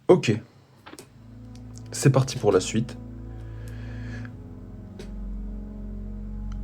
Ok, c'est parti pour la suite.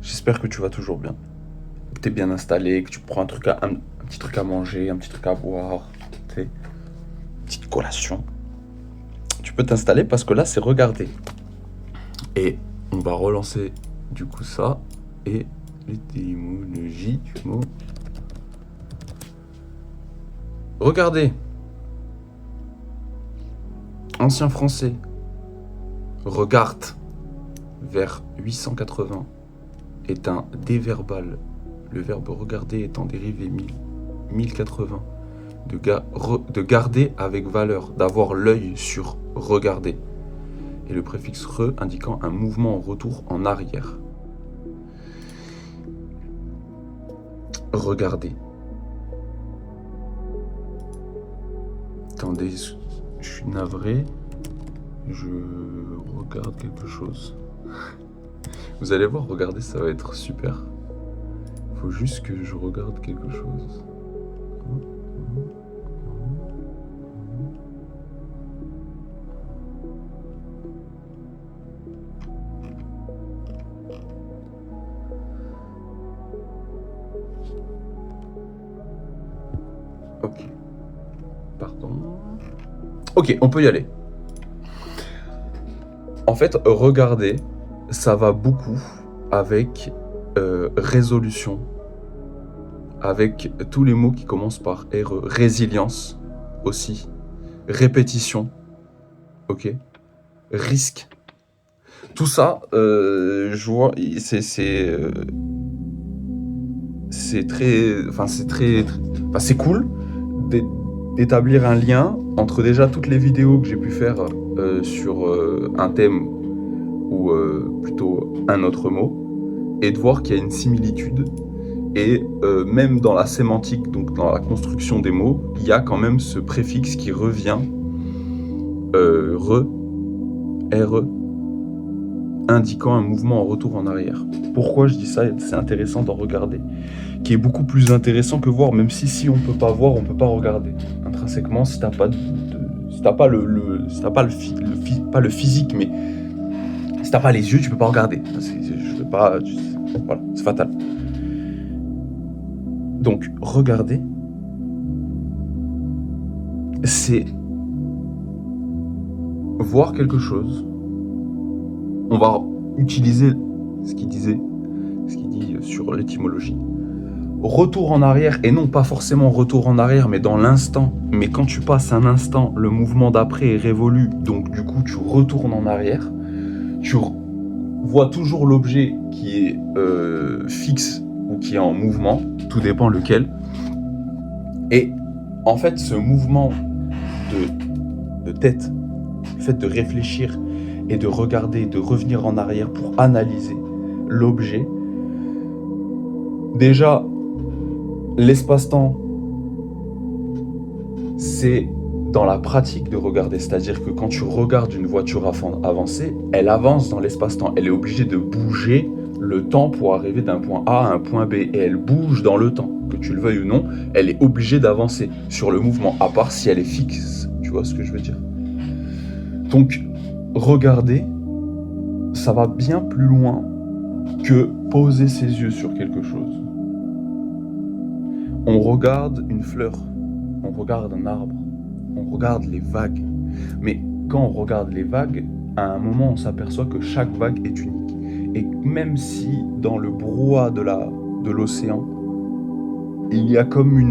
J'espère que tu vas toujours bien. Que t'es bien installé, que tu prends un petit truc à manger, un petit truc à boire, tu sais, petite collation. Tu peux t'installer parce que là, c'est regarder. Et on va relancer du coup ça. Et l'étymologie du mot. Regardez, ancien français. Regarde, vers 880, est un déverbal. Le verbe regarder étant dérivé 1080. De garder avec valeur, d'avoir l'œil sur regarder. Et le préfixe re indiquant un mouvement en retour en arrière. Regarder. Attendez, je suis navré. Je regarde quelque chose. Vous allez voir, regardez, ça va être super. Faut juste que je regarde quelque chose. Ok. Pardon. Ok, on peut y aller. En fait, regarder, ça va beaucoup avec résolution, avec tous les mots qui commencent par R, résilience aussi, répétition, ok, risque. Tout ça, je vois, c'est très, enfin c'est cool d'établir un lien entre déjà toutes les vidéos que j'ai pu faire sur un thème ou plutôt un autre mot, et de voir qu'il y a une similitude. Et même dans la sémantique, donc dans la construction des mots, il y a quand même ce préfixe qui revient, re, re, indiquant un mouvement en retour en arrière. Pourquoi je dis ça? C'est intéressant d'en regarder, qui est beaucoup plus intéressant que voir, même si on peut pas voir, on peut pas regarder. Intrinsèquement, si t'as pas si t'as pas si t'as pas pas le physique, mais si t'as pas les yeux, tu peux pas regarder. Je veux pas, voilà, c'est fatal. Donc, regarder, c'est voir quelque chose. On va utiliser ce qu'il dit sur l'étymologie. Retour en arrière, et non pas forcément retour en arrière, mais dans l'instant. Mais quand tu passes un instant, le mouvement d'après est révolu, donc du coup tu retournes en arrière. Tu vois toujours l'objet qui est fixe ou qui est en mouvement, tout dépend lequel. Et en fait, ce mouvement de tête, le fait de réfléchir et de regarder, de revenir en arrière pour analyser l'objet, déjà, l'espace-temps, c'est dans la pratique de regarder, c'est-à-dire que quand tu regardes une voiture avancer, elle avance dans l'espace-temps, elle est obligée de bouger le temps pour arriver d'un point A à un point B, et elle bouge dans le temps, que tu le veuilles ou non, elle est obligée d'avancer sur le mouvement, à part si elle est fixe, tu vois ce que je veux dire. Donc, regarder, ça va bien plus loin que poser ses yeux sur quelque chose. On regarde une fleur, on regarde un arbre, on regarde les vagues. Mais quand on regarde les vagues, à un moment, on s'aperçoit que chaque vague est unique. Et même si dans le brouhaha de l'océan, il y a comme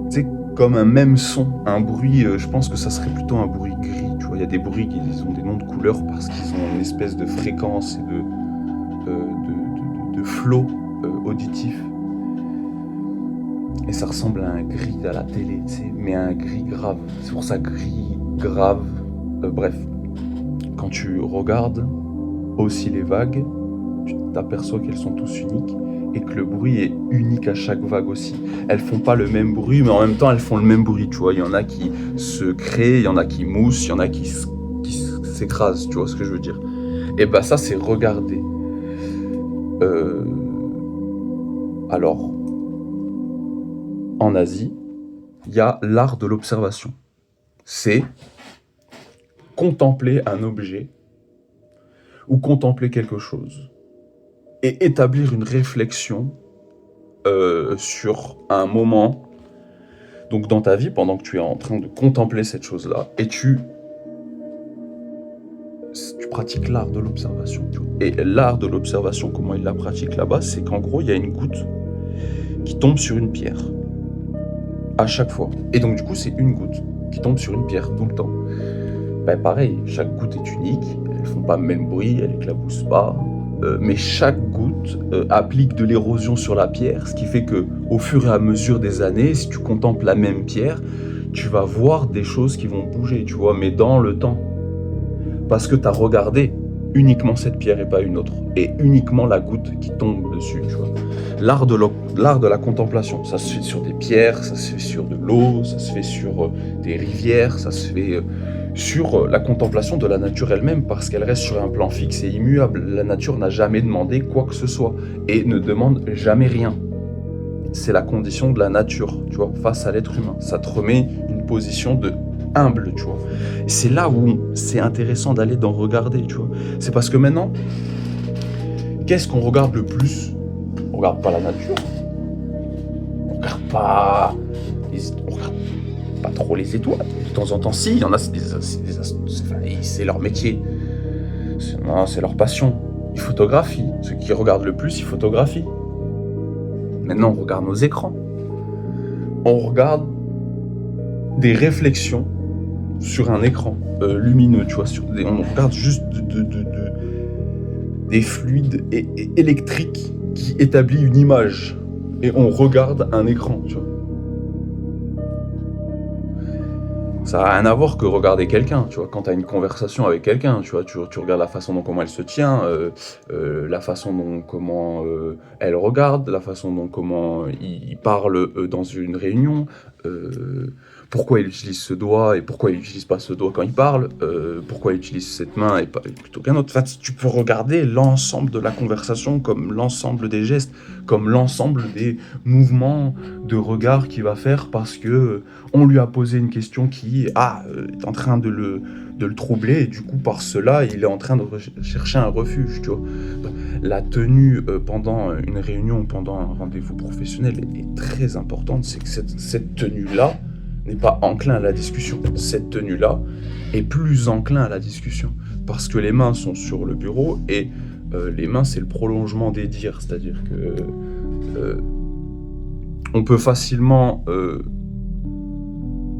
tu sais, comme un même son, un bruit, je pense que ça serait plutôt un bruit gris, tu vois. Il y a des bruits qui ont des noms de couleurs parce qu'ils ont une espèce de fréquence et de flow auditif. Et ça ressemble à un gris à la télé, tu sais, mais un gris grave. C'est pour ça gris, grave, bref. Quand tu regardes aussi les vagues, tu t'aperçois qu'elles sont tous uniques et que le bruit est unique à chaque vague aussi. Elles font pas le même bruit, mais en même temps elles font le même bruit, tu vois. Il y en a qui se créent, il y en a qui moussent, il y en a qui s'écrasent, tu vois ce que je veux dire. Et bah ça c'est regarder. Alors, en Asie, il y a l'art de l'observation. c'est contempler un objet ou contempler quelque chose et établir une réflexion sur un moment, donc dans ta vie, pendant que tu es en train de contempler cette chose-là, et tu pratiques l'art de l'observation. Tu vois. Et l'art de l'observation, comment il la pratique là-bas, c'est qu'en gros, il y a une goutte qui tombe sur une pierre, à chaque fois. Et donc du coup, c'est une goutte qui tombe sur une pierre tout le temps. Ben pareil, chaque goutte est unique, elles font pas le même bruit, elles éclaboussent pas, mais chaque goutte applique de l'érosion sur la pierre, ce qui fait que au fur et à mesure des années, si tu contemples la même pierre, tu vas voir des choses qui vont bouger, tu vois, mais dans le temps. Parce que tu as regardé uniquement cette pierre et pas une autre, et uniquement la goutte qui tombe dessus, tu vois. L'art de la contemplation, ça se fait sur des pierres, ça se fait sur de l'eau, ça se fait sur des rivières, ça se fait sur la contemplation de la nature elle-même, parce qu'elle reste sur un plan fixe et immuable. La nature n'a jamais demandé quoi que ce soit, et ne demande jamais rien. C'est la condition de la nature, tu vois, face à l'être humain. Ça te remet une position de humble, tu vois. Et c'est là où c'est intéressant d'aller d'en regarder, tu vois. C'est parce que maintenant, qu'est-ce qu'on regarde le plus ? On regarde pas la nature. On regarde pas trop les étoiles. De temps en temps, si, il y en a, c'est leur métier. C'est leur passion. Ils photographient. Ceux qui regardent le plus, ils photographient. Maintenant, on regarde nos écrans. On regarde des réflexions sur un écran lumineux, tu vois. On regarde juste des fluides électriques qui établissent une image. Et on regarde un écran, tu vois. Ça n'a rien à voir que regarder quelqu'un, tu vois. Quand tu as une conversation avec quelqu'un, tu vois, tu regardes la façon dont comment elle se tient, la façon dont comment elle regarde, la façon dont comment il parle dans une réunion, pourquoi il utilise ce doigt et pourquoi il n'utilise pas ce doigt quand il parle, pourquoi il utilise cette main et pas plutôt qu'un autre. En fait, tu peux regarder l'ensemble de la conversation comme l'ensemble des gestes, comme l'ensemble des mouvements de regard qu'il va faire parce que on lui a posé une question qui est en train de le troubler et du coup par cela il est en train de chercher un refuge, tu vois. Donc, la tenue pendant une réunion, pendant un rendez-vous professionnel est très importante. C'est que cette tenue-là n'est pas enclin à la discussion. Cette tenue-là est plus enclin à la discussion parce que les mains sont sur le bureau et les mains c'est le prolongement des dires, c'est-à-dire que on peut facilement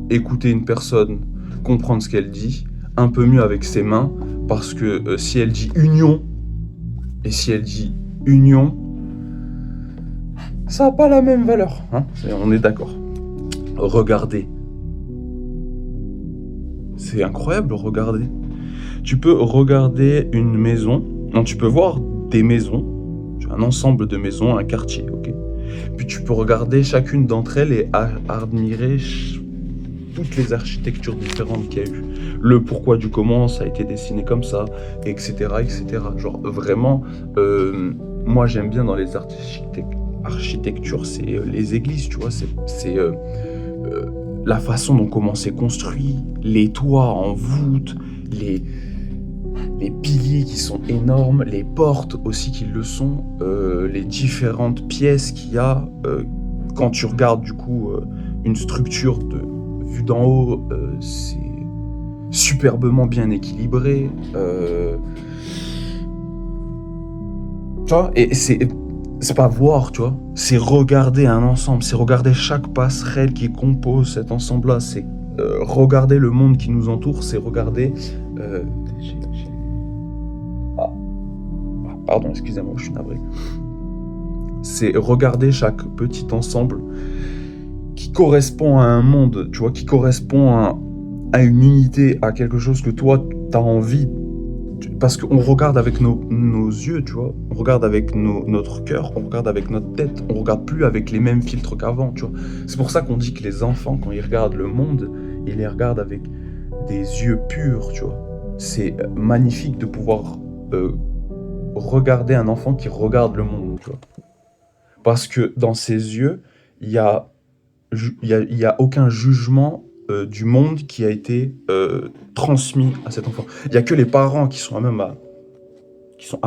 écouter une personne, comprendre ce qu'elle dit, un peu mieux avec ses mains, parce que si elle dit union, et si elle dit union, ça n'a pas la même valeur, hein, on est d'accord. Regardez. C'est incroyable, regarder. Tu peux regarder une maison, non, tu peux voir des maisons, un ensemble de maisons, un quartier, ok. Puis tu peux regarder chacune d'entre elles et admirer toutes les architectures différentes qu'il y a eu. Le pourquoi du comment ça a été dessiné comme ça, etc. etc. Genre vraiment, moi j'aime bien dans les architectures, c'est les églises, tu vois, c'est la façon dont comment c'est construit, les toits en voûte, les piliers qui sont énormes, les portes aussi qui le sont, les différentes pièces qu'il y a. Quand tu regardes du coup une structure vue d'en haut, c'est superbement bien équilibré. Tu vois, et c'est pas voir, tu vois, c'est regarder un ensemble, c'est regarder chaque passerelle qui compose cet ensemble-là, c'est regarder le monde qui nous entoure, c'est regarder... Pardon, excusez-moi, je suis navré. C'est regarder chaque petit ensemble qui correspond à un monde, tu vois, qui correspond à une unité, à quelque chose que toi, t'as envie. Parce qu'on regarde avec nos yeux, tu vois, on regarde avec notre cœur, on regarde avec notre tête, on regarde plus avec les mêmes filtres qu'avant, tu vois. C'est pour ça qu'on dit que les enfants, quand ils regardent le monde, ils les regardent avec des yeux purs, tu vois. C'est magnifique de pouvoir regarder un enfant qui regarde le monde, tu vois. Parce que dans ses yeux, il y a aucun jugement du monde qui a été transmis à cet enfant. Il n'y a que les parents qui sont à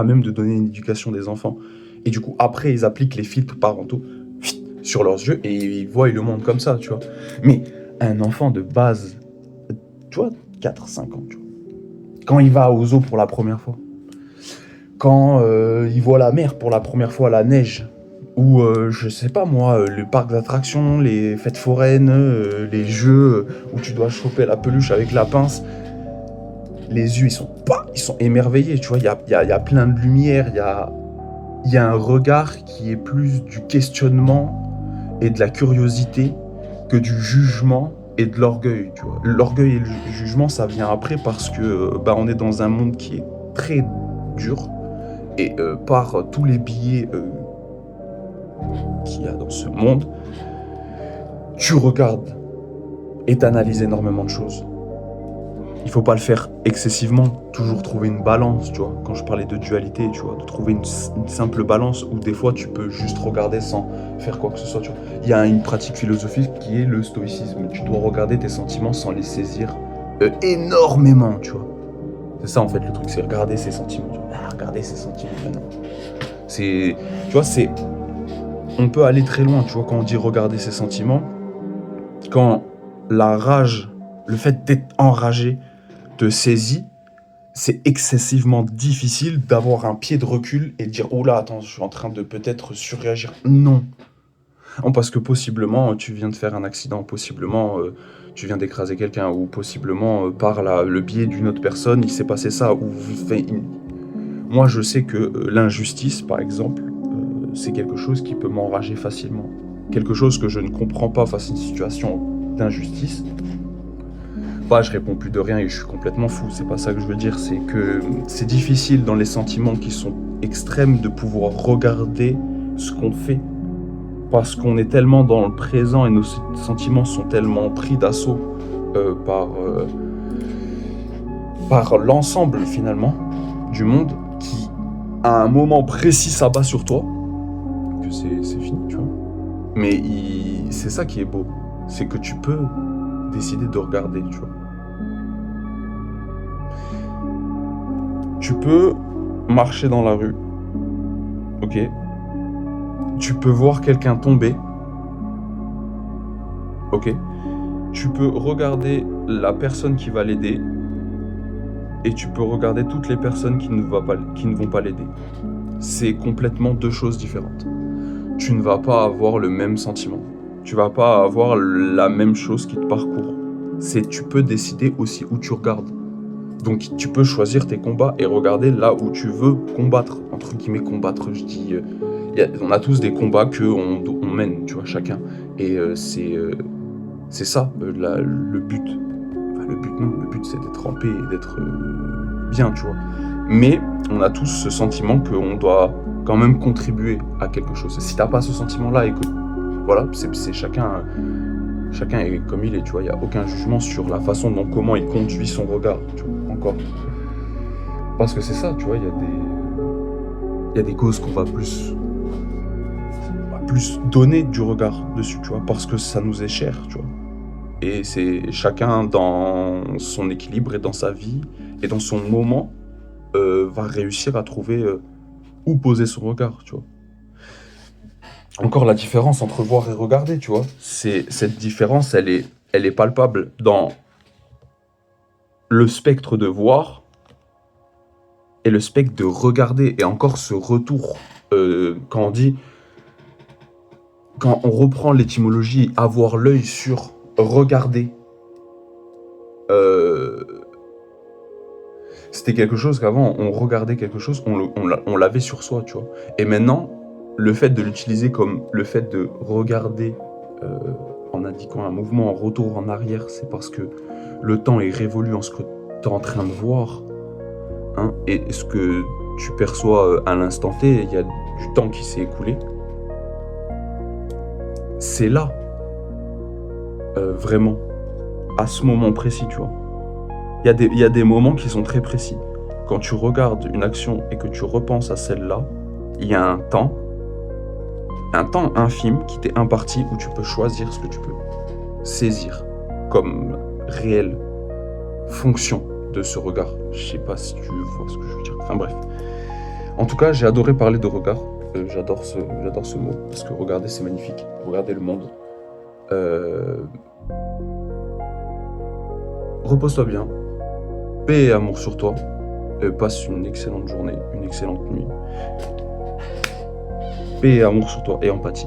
même de donner une éducation des enfants. Et du coup, après, ils appliquent les filtres parentaux sur leurs yeux et ils voient le monde comme ça, tu vois. Mais un enfant de base, tu vois, 4-5 ans, tu vois, quand il va au zoo pour la première fois, quand il voit la mer pour la première fois, la neige, ou je sais pas moi, le parc d'attractions, les fêtes foraines, les jeux où tu dois choper la peluche avec la pince, les yeux ils sont émerveillés, tu vois, il y a plein de lumière, il y a un regard qui est plus du questionnement et de la curiosité que du jugement et de l'orgueil, tu vois. L'orgueil et le jugement, ça vient après parce que on est dans un monde qui est très dur et par tous les biais qu'il y a dans ce monde, tu regardes et t'analyses énormément de choses. Il faut pas le faire excessivement, toujours trouver une balance, tu vois. Quand je parlais de dualité, tu vois, de trouver une simple balance où des fois tu peux juste regarder sans faire quoi que ce soit, tu vois. Il y a une pratique philosophique qui est le stoïcisme. Tu dois regarder tes sentiments sans les saisir énormément, tu vois. C'est ça en fait le truc, c'est regarder ses sentiments. Tu vois. Regarder ses sentiments maintenant. C'est, tu vois, on peut aller très loin, tu vois, quand on dit regarder ses sentiments, quand la rage, le fait d'être enragé te saisit, c'est excessivement difficile d'avoir un pied de recul et de dire oh là attends, je suis en train de peut-être surréagir. Non, parce que possiblement tu viens de faire un accident, possiblement tu viens d'écraser quelqu'un, ou possiblement par le biais d'une autre personne il s'est passé ça, ou moi je sais que l'injustice par exemple, c'est quelque chose qui peut m'enrager facilement, quelque chose que je ne comprends pas face à une situation d'injustice. Je réponds plus de rien et je suis complètement fou, c'est pas ça que je veux dire, c'est que c'est difficile dans les sentiments qui sont extrêmes de pouvoir regarder ce qu'on fait, parce qu'on est tellement dans le présent et nos sentiments sont tellement pris d'assaut par l'ensemble finalement du monde qui à un moment précis s'abat sur toi, que c'est fini, tu vois. Mais c'est ça qui est beau, c'est que tu peux décider de regarder, tu vois. Tu peux marcher dans la rue, ok. Tu peux voir quelqu'un tomber, ok. Tu peux regarder la personne qui va l'aider, et tu peux regarder toutes les personnes qui ne vont pas l'aider. C'est complètement deux choses différentes. Tu ne vas pas avoir le même sentiment. Tu vas pas avoir la même chose qui te parcourt. Tu peux décider aussi où tu regardes. Donc tu peux choisir tes combats et regarder là où tu veux combattre. Entre guillemets combattre, je dis... on a tous des combats qu'on mène, tu vois, chacun. Et c'est ça, le but. Enfin, le but, non. Le but, c'est d'être en paix et d'être bien, tu vois. Mais on a tous ce sentiment qu'on doit quand même contribuer à quelque chose. Si t'as pas ce sentiment-là, écoute, voilà, c'est chacun est comme il est, tu vois. Il n'y a aucun jugement sur la façon dont comment il conduit son regard, tu vois, encore. Parce que c'est ça, tu vois, il y a des causes qu'on va plus donner du regard dessus, tu vois, parce que ça nous est cher, tu vois. Et c'est chacun dans son équilibre et dans sa vie et dans son moment va réussir à trouver où poser son regard, tu vois. Encore la différence entre voir et regarder, tu vois. Cette différence, elle est palpable dans le spectre de voir et le spectre de regarder. Et encore ce retour, quand on reprend l'étymologie, avoir l'œil sur regarder, c'était quelque chose qu'avant, on regardait quelque chose, on l'avait sur soi, tu vois. Et maintenant, le fait de l'utiliser comme le fait de regarder en indiquant un mouvement en retour en arrière, c'est parce que le temps est révolu en ce que tu es en train de voir, hein, et ce que tu perçois à l'instant T, il y a du temps qui s'est écoulé. C'est là, vraiment, à ce moment précis, tu vois. Il y a des moments qui sont très précis. Quand tu regardes une action et que tu repenses à celle-là, il y a un temps infime qui t'est imparti où tu peux choisir ce que tu peux saisir. comme réelle fonction de ce regard. Je sais pas si tu vois ce que je veux dire. Enfin bref. En tout cas, j'ai adoré parler de regard. J'adore ce mot, parce que regarder, c'est magnifique. Regarder le monde. Repose-toi bien. Paix et amour sur toi. Passe une excellente journée, une excellente nuit. Paix et amour sur toi et empathie.